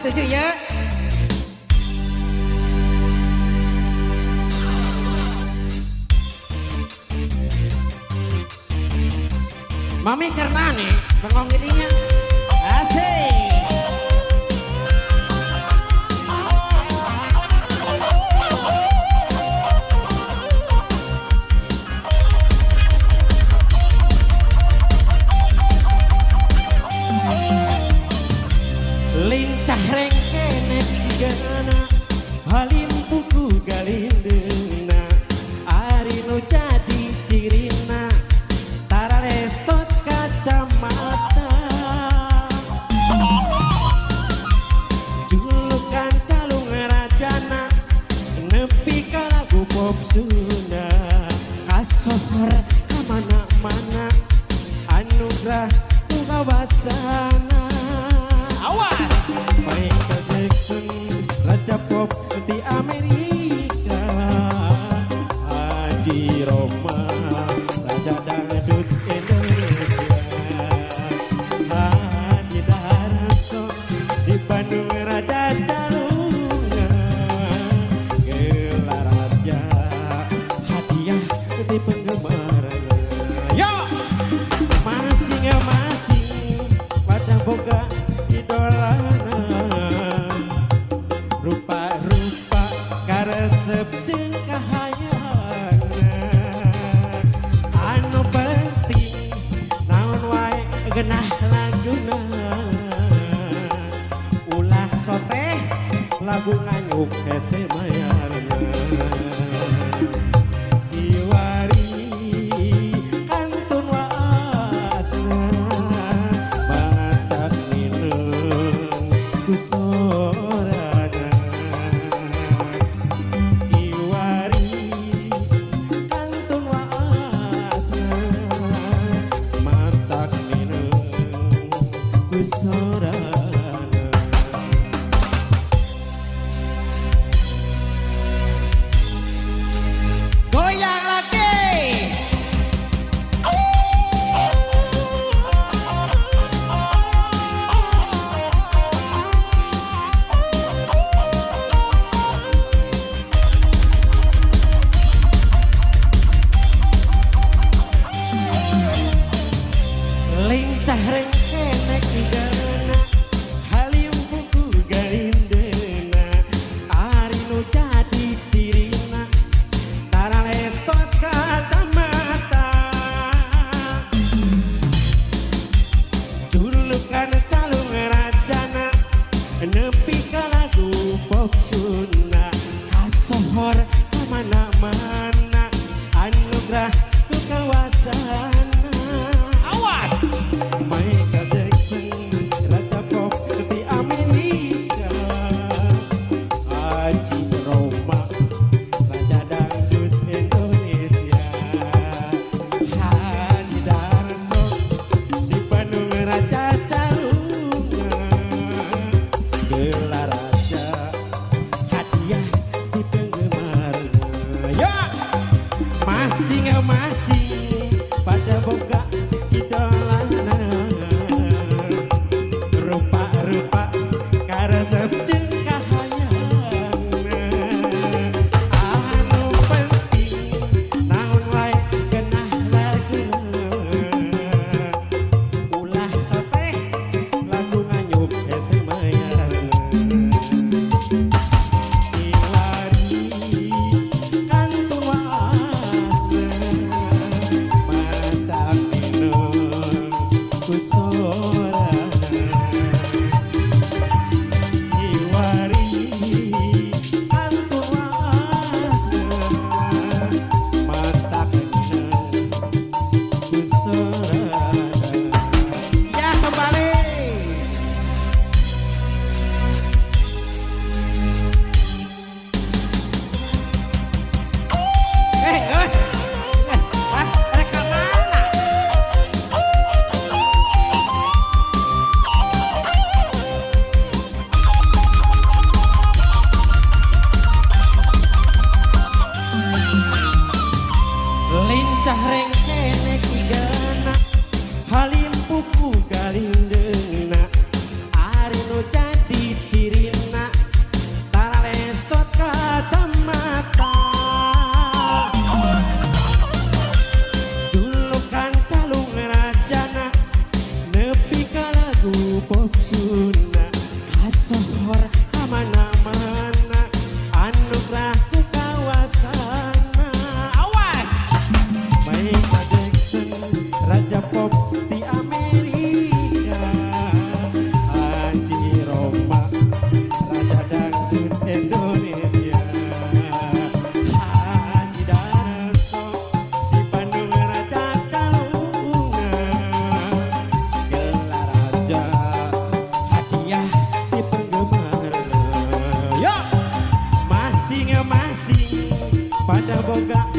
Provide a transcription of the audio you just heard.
setuju ya. Mami karena nih bengong gininya asik. Lincah rengkene digana halim buku galindena ari nu jadi cirina tara resot kacamata julukan calung rajana nepi ka lagu pop Sunda kasohor kamana-mana anugerah ku kawasana. Michael Jackson, Raja Pop di Amerika, Haji Roma, Raja Dangdut Indonesia, Haji Darso di Bandung Raja Calungan, gelar raja hadiah di penggemarnya. Yo, masing-masing pada boga idolana rupa-rupa karesep jeung kahayangna anu penting naon wae geunah laguna ulah soteh lagu nganyuk hese mayarna kiwari kantun waasna batak mineng kusorana kiwari kantun waasna batak mineng kusorana. Goyang lagi. Lincah rengkene digana halim buku galindena ari nu jadi cirina tara lesot kacamata julukan calung rajana nepi ka lagu pop Sunda kasohor kamana-mana anugerah ku kawasana. Michael Jackson, Raja Pop di Amerika, Haji Roma, Raja Dangdut Indonesia, Haji Darso di Bandung Raja Calungan, gelar raja hadiah di penggemarnya. Ya, masing-masing pada boga idolana rupa-rupa karesep jeung kahayangna anu penting naon wae geunah laguna ulah soteh lagu nganyuk hese mayarna kiwari kantun waasna boga